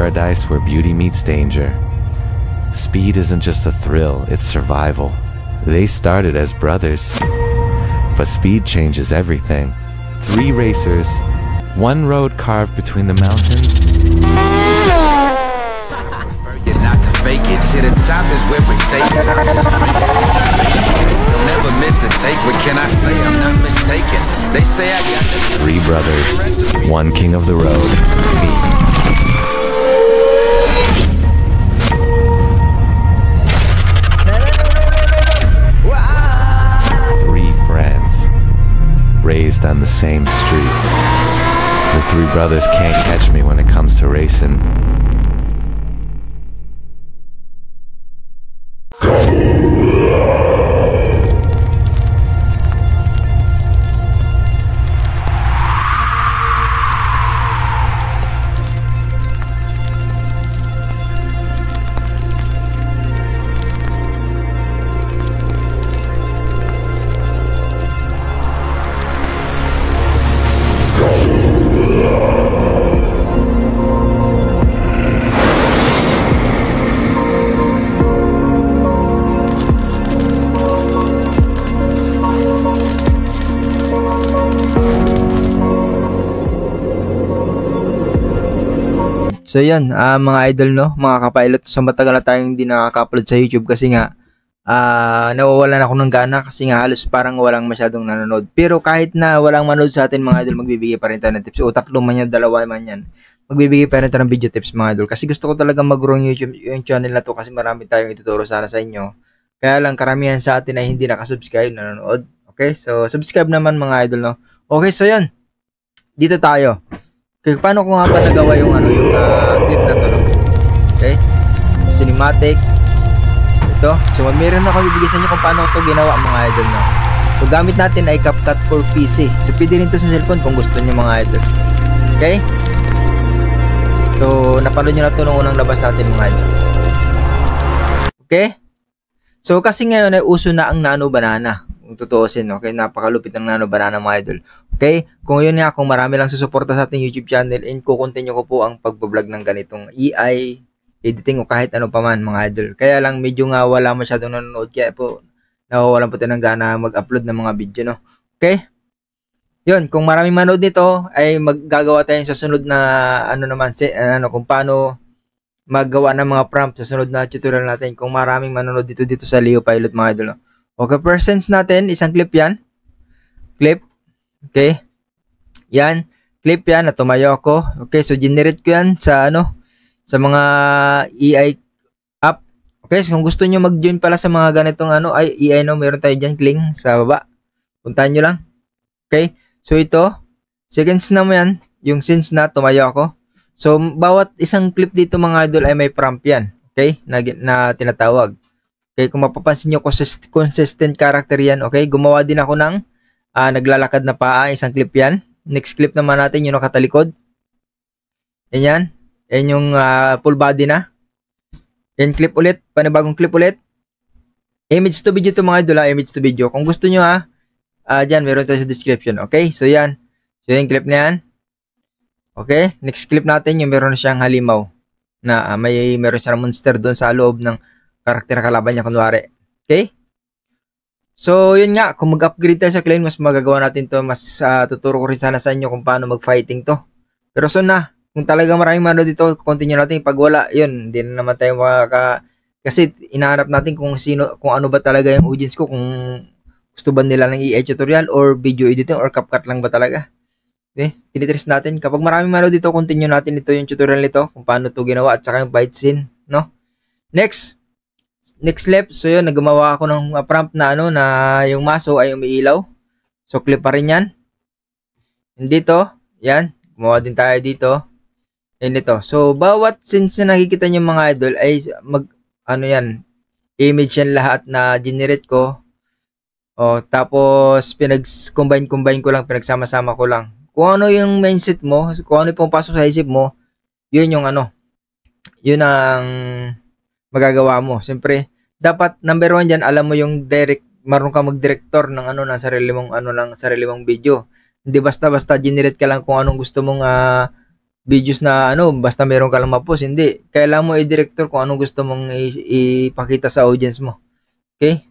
paradise where beauty meets danger. Speed isn't just a thrill, it's survival. They started as brothers, but speed changes everything. 3 racers, 1 road carved between the mountains. You're not to fake it, to the top is where we take it. You'll never miss a take, what can I say? I'm not mistaken. They say I got the 3 brothers, 1 king of the road, me. Raised on the same streets. The 3 brothers can't catch me when it comes to racing. So yan, mga idol, no, mga kapilot, so matagal na tayong hindi nakaka-upload sa YouTube kasi nga nawawalan ako ng gana kasi nga halos parang walang masyadong nanonood. Pero kahit na walang manood sa atin, mga idol, magbibigay pa rin tayo ng tips. O 3 man yan, 2 man yan, magbibigay pa rin tayo ng video tips, mga idol. Kasi gusto ko talaga mag-grow yung channel na to kasi marami tayong ituturo sana sa inyo. Kaya lang karamihan sa atin ay hindi nakasubscribe, nanonood. Okay, so subscribe naman, mga idol, no. Okay, so yan, dito tayo. Okay, paano ko nga ba nagawa yung yung clip na to, no? Okay, cinematic ito. So meron ako bibigay sa inyo kung paano ito ginawa, mga idol, no? So gamit natin ay CapCut for PC. So pwede rin ito sa cellphone kung gusto niyo, mga idol. Okay, so napanood nyo na ito nung unang labas natin, mga idol. Okay, so kasi ngayon ay uso na ang nano banana, kung tutuusin, okay? Napakalupit ng nano banana, mga idol. Okay, kung yun nga, kung marami lang susuporta sa ating YouTube channel, and kukontinue ko po ang pagbablog ng ganitong AI, editing o kahit ano pa man, mga idol. Kaya lang medyo nga wala masyadong nanonood, kaya po nawawalan po tayo ng gana mag-upload ng mga video, no? Okay, yun, kung maraming manood nito, ay maggagawa tayo sa sunod na kung paano maggawa ng mga prompt sa sunod na tutorial natin. Kung maraming manonood dito sa Leo Pilot, mga idol, no? Okay, first sense natin, isang clip yan. Clip. Okay. Yan. Clip yan na tumayo ako. Okay, so generate ko yan sa sa mga AI app. Okay, so kung gusto nyo mag-join pala sa mga ganitong AI, no, meron tayo dyan, link sa baba. Puntahan nyo lang. Okay, so ito, seconds na mo yan, yung sense na tumayo ako. So, bawat isang clip dito, mga idol, ay may prompt yan. Okay, na tinatawag. Okay, kung mapapansin nyo, consistent character yan. Okay, gumawa din ako ng naglalakad na paa, isang clip yan. Next clip naman natin, yung nakatalikod. Yan. Yan yung full body na. Yan, clip ulit. Panibagong clip ulit. Image to video to, mga idol, image to video. Kung gusto nyo, dyan, meron tayo sa description. Okay, so yan. So yung clip na yan. Okay, next clip natin, yung meron siyang halimaw. Na meron siyang monster doon sa loob ng karakter kalaban niya, kunwari. Okay? So, yun nga, kung mag-upgrade tayo sa clan, mas magagawa natin to, mas tuturo ko rin sana sa inyo kung paano mag-fighting to. Pero so na, kung talaga maraming manood dito, continue natin. Pag wala, yun, hindi na naman tayo kasi inahanap natin kung ano ba talaga yung audience ko, kung gusto ba nila ng AI tutorial or video editing or CapCut lang ba talaga. Okay, tinitrace natin. Kapag maraming manood dito, continue natin ito yung tutorial nito, kung paano to ginawa at saka yung fight scene, no? Next clip, so yun, naggumawa ako ng prompt na na yung maso ay umiilaw. So clip pa rin yan. Dito, yan, gumawa din tayo dito. Yan dito. So bawat since na nakikita niyo, mga idol, ay yan, image yan lahat na generate ko. Tapos pinag-combine ko lang, pinagsama-sama ko lang. Kung ano yung mindset mo, kung ano yung pasok sa isip mo, yun yung yun ang magagawa mo. Siyempre, dapat number 1 dyan, alam mo yung marunong ka mag-director ng ng sarili mong video. Hindi basta-basta generate ka lang kung anong gusto mong videos na basta meron ka lang ma-post. Hindi. Kailangan mo i-director kung anong gusto mong ipakita sa audience mo. Okay?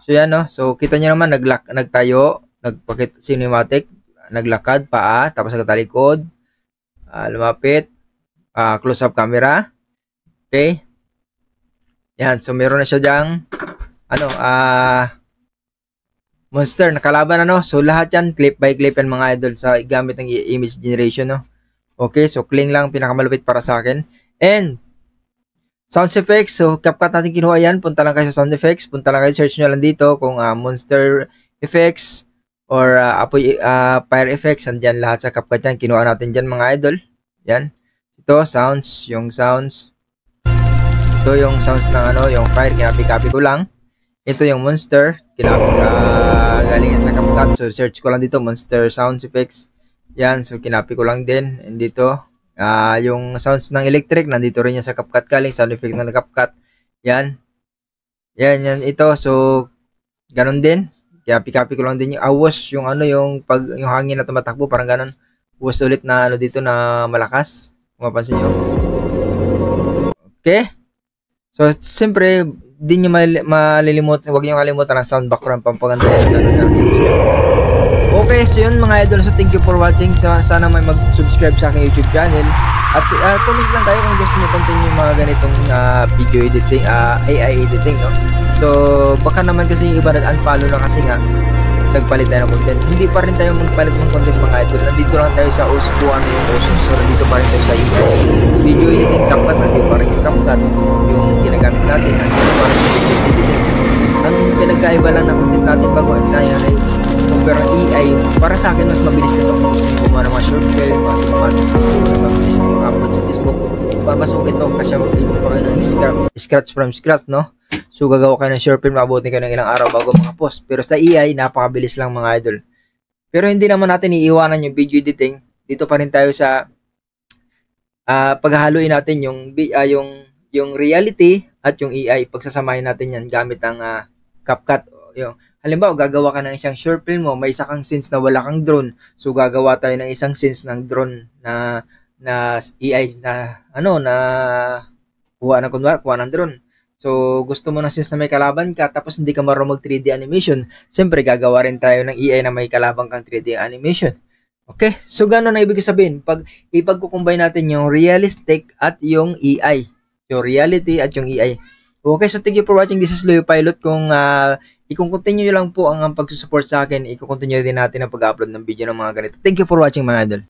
So yan, no? So kita niyo naman, nagtayo, nagpakita cinematic, naglakad, paa, tapos nagtalikod, lumapit, close up camera. Okay? Yan, so meron na siya diyang monster na kalaban, so lahat yan clip by clip yan mga idol sa gamit ng image generation, no? Okay, so Kling lang pinakamalupit para sa akin. And sound effects, so CapCut natin kinuha yan. Punta lang kayo sa sound effects, punta lang kayo, search nyo lang dito kung monster effects or apoy, fire effects, andyan lahat sa CapCut yan. Kinuha natin dyan mga idol. Yan. Ito, sounds, yung sounds. Ito yung sounds ng yung fire, kinapi-copy ko lang. Ito yung monster, galing sa CapCut. So search ko lang dito, monster sound effects. Yan, so kinapi ko lang din. And dito, yung sounds ng electric, nandito rin yan sa CapCut galing, sound effects ng CapCut. Yan. Yan, ito. So, ganun din. Kinapi-copy ko lang din yung wash, yung yung hangin na tumatakbo, parang ganun. Wash ulit na dito na malakas. Kung mapansin nyo. Okay. So, siyempre, di nyo malilimutan, huwag nyo kalimutan ang sound background pampaganda. Okay, so yun mga idol. So thank you for watching. Sana may mag-subscribe sa aking YouTube channel. At comment lang kayo kung gusto nyo continue yung mga ganitong video editing, AI editing, no? So baka naman kasi yung iba nag-unfollow na kasi nga nagpalit tayo ng content. Hindi pa rin tayo magpalit ng content mga idol. Nandito lang tayo sa OS po, yung OS. So nandito pa rin tayo sa AI. Video editing CapCut, nandito pa rin yung CapCut. Yung ginagamit natin, nandito pa rin yung video editing. Ang pinagkaiba lang ng content natin bago na yan ay compare ang AI. Para sa akin, mas mabilis na itong gumawa ng mga short film, mas mabilis na mag-upload sa Facebook. Mas okay ito kasi mag-edit pa kayo ng scratch from scratch, no? So gagawa kayo ng short film, mabutin kayo ng ilang araw bago mga post. Pero sa AI, napakabilis lang mga idol. Pero hindi naman natin iiwanan yung video editing. Dito pa rin tayo sa paghahaluin natin yung reality at yung AI. Pagsasamahin natin yan gamit ang CapCut. Halimbawa, gagawa ka ng isang short film mo, may isa kang scenes na wala kang drone. So gagawa tayo ng isang scenes ng drone na AI na kuha ng drone. So gusto mo ng scenes na may kalaban ka tapos hindi ka marunong mag 3D animation. Siyempre gagawa rin tayo ng AI na may kalaban kang 3D animation. Okay? So gano'n na ibig sabihin pag ipagkukumbine natin yung realistic at yung AI. Yung reality at yung AI. Okay, so thank you for watching. This is Loyo Pilot. Kung i-continue nyo lang po ang pagsusupport sa akin, i-continue din natin ang pag-upload ng video ng mga ganito. Thank you for watching mga idol.